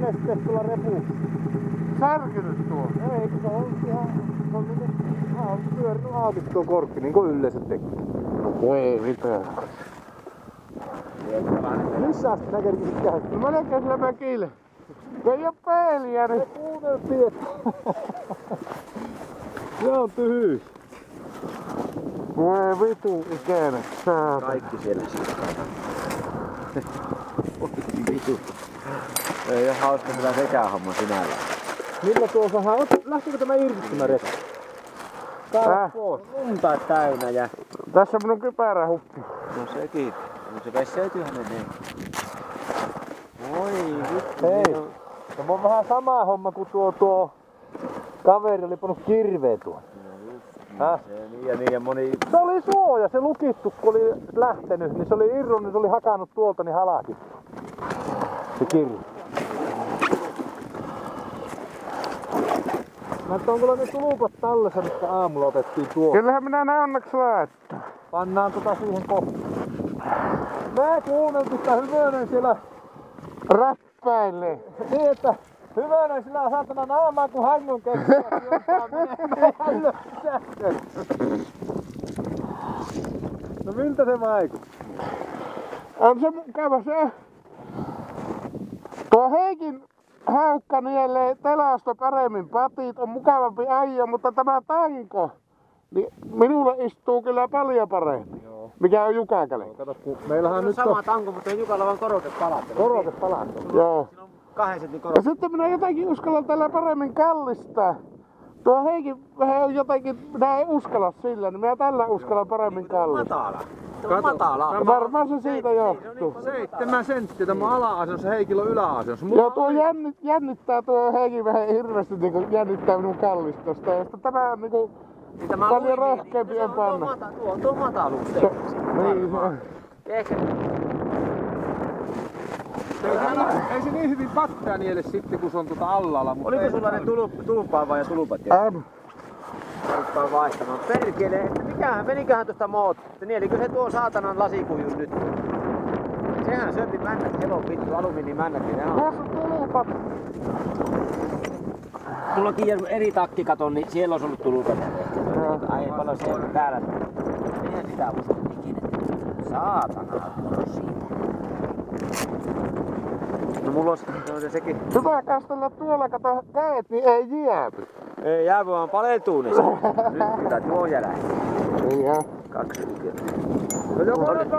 neste tuolla repussa. Särkynyt tuo. Ei, kun se on ihan... Se on niinku... pyörinyt auki tuo korkki, niin kuin yleensä tekee. Ei mitään. Missä asti nää kerkisit käydä? No mä näkään sillä mökille. Ei oo peiliä nyt. Kuunneltiin, että... Se on tyhjys. Voi vitu ikäinen. Kaikki siellä Oi vitu. Ei oo hauska hyvä sekään homma sinällään. Millä tuo saadaan? Lähtikö tämä irti tämä rekka? Kaala pois. Lunta täynnä ja... Tässä minun kypärä hukki. No sekin. No se peseytyy hänen niin. Oi vittu. Hei. Se on vähän sama homma kuin tuo kaveri oli pannut kirveen tuon. Se niin ja moni... Se oli suoja, se lukittu kun oli lähtenyt, niin se oli irronnut, niin se oli hakannut tuolta niin halaki. Se kirve. Mä on kyllä ne tulupat tallessa, mitkä aamulla otettiin tuolta. Kyllähän minä ne onneksi laittaa. Pannaan siihen kohtaan. Mä kuunneltiin sitä Hyvönen siellä Räppäilee. niin, että Hyvönen sillä saatana naamaa kun hängun keksiä, joutaa menemään jällöön sähköön. No miltä se vaikutti? On se mukava se. Tuo Heikin haukka nielee telasta paremmin patit, on mukavampi ajo, mutta tämä tanko, niin minulle istuu kyllä paljon paremmin. Joo. Mikä on Jukakalle. Kato, kun meillähän on nyt sama on tanko, mutta on Jukalla vaan korotepalat. korotepalat. Joo. Siinä on 2 sentin Ja korote. sitten minä jotenkin uskallan tällä paremmin kallistaa. Tuo Heikin vähän on jotenkin, minä en uskalla sillä, niin minä tällä uskallan paremmin kallistaa. Matala. Se on matala. Varmaan se siitä johtuu. 7 senttiä tämä ala-asennossa, Heikillä on yläasennossa. Joo, tuo jännittää tuo Heikin vähän hirveästi, niin jännittää minun kallistosta. Ja sitten tämä on niinku Niin tämä paljon luin, rohkeampi niin, en panna. Tuo on tuo mataluus. Niin se on. Ehkä Ei se niin hyvin pattaa nielle sitten, kun se on alhaalla. Mutta oliko sulla ne tulppaan ja tulupat? On. Tulppaan vaihtamaan. Perkele, että meniköhän tuosta moot? Nielikö se tuo saatanan lasikujun nyt? Sehän syöpi männät, helon vittu, alumiinimännät. Tuossa on tulupat. Mulla on eri takkikaton, niin siellä olisi ollut tulupat. Ai paljon se täällä. Eihän sitä usko ikinä. Saatana, on siitä. No mulla on se sekin. Hyvä kastella tuolla, kato käet, niin ei jääpy. Ei jääpy vaan palentuu ne. Nyt pitää tuo jälä. Ei jää. 2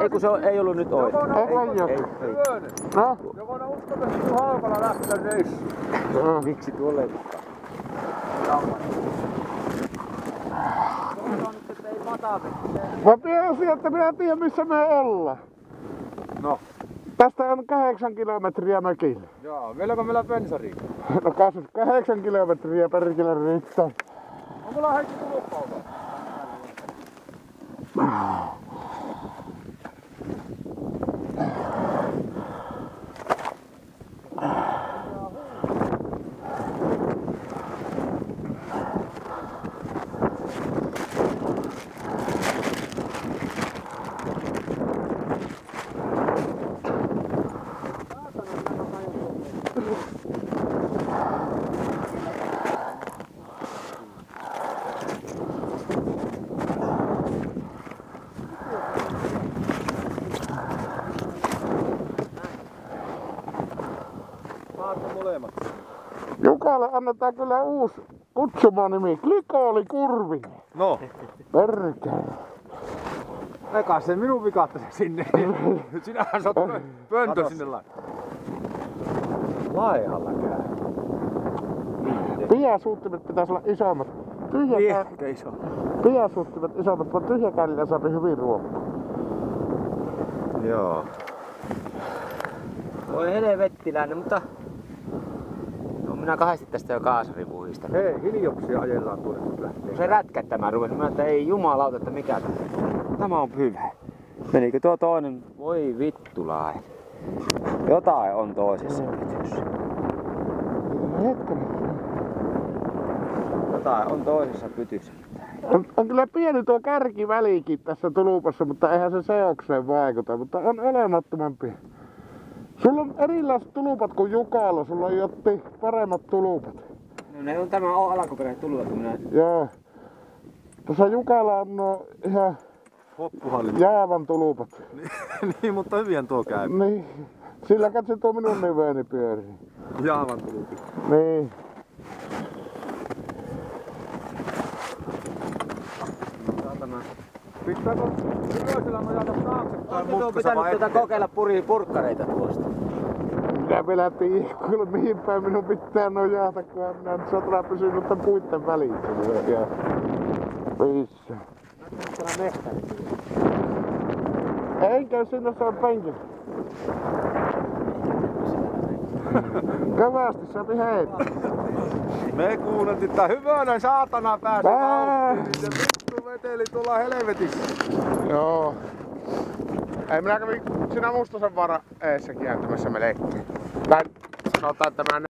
ei kun se ei ollut nyt oikein. Ei ole. No? Jokona uskottavasti halkalla lähteä reissuun. Miksi tuolle ei Mä tiesin, että minä en tiedä missä me ollaan. No. Tästä on 8 kilometriä mökille. Joo, vieläkö meillä bensariin? No 8 kilometriä perkele riittää. On mulla Heikki tuluppauta. Molemmat. Jukalle annetaan kyllä uusi kutsumanimi. Glykoli Kurvinen. No. Perkele. Eikä se minun vikatta sinne. Sinähän sä oot pöntö sinne laihalla käy. Piäsuuttimet pitäisi olla isommat. Ehkä iso. Piäsuuttimet isommat, vaan tyhjäkällillä saa hyvin ruokkaa. Joo. Voi helvettiläinen, mutta... No minä kahdesti tästä jo kaasari puhista. Hei, hiljoksia ajellaan tuonne kun lähtee. Se rätkättämään rupesi. Mä että ei jumalauta, että mikä tämä on hyvä. Menikö tuo toinen? Voi vittulaa. Jotain on toisessa pytyssä. Hetkinen. Jotain on toisessa pytyssä. On kyllä pieni tuo kärkivälikin tässä tulupassa, mutta eihän se seokseen vaikuta, mutta on olemattomampi. Sulla on erilaiset tulupat kuin Jukalla, sulla on jotti paremmat tulupat. No ne on tämä alkuperäiset tuluvat, kun minä... Joo. Tuossa Jukalla on no ihan Hoppuhalli. jäävän tulupat. Niin, mutta hyvien tuo käy. Niin. Sillä katso tuo minun niveeni pyörii. Jaavan tulupi. Niin. Saatana. Pitääkö ylösillä nojata taaksepäin Onko tuo mutkassa pitänyt vai kokeilla purkkareita tuosta? Minä vielä tiedä, kuule mihin päin minun pitää nojata, kun minä nyt satana pysynyt tämän puitten välissä. Ja missä? Täällä mehtäri. Eikä sinne saa penkillä. Kävästi saapi heitä. Me kuunneltiin, että hyvänä saatana pääsi vauhtiin, niin se vittu veteli tuolla helvetissä. Joo. Ei, minä kävin siinä Mustasen vaaran eessä kääntämässä melkein. Tai sanotaan, että mä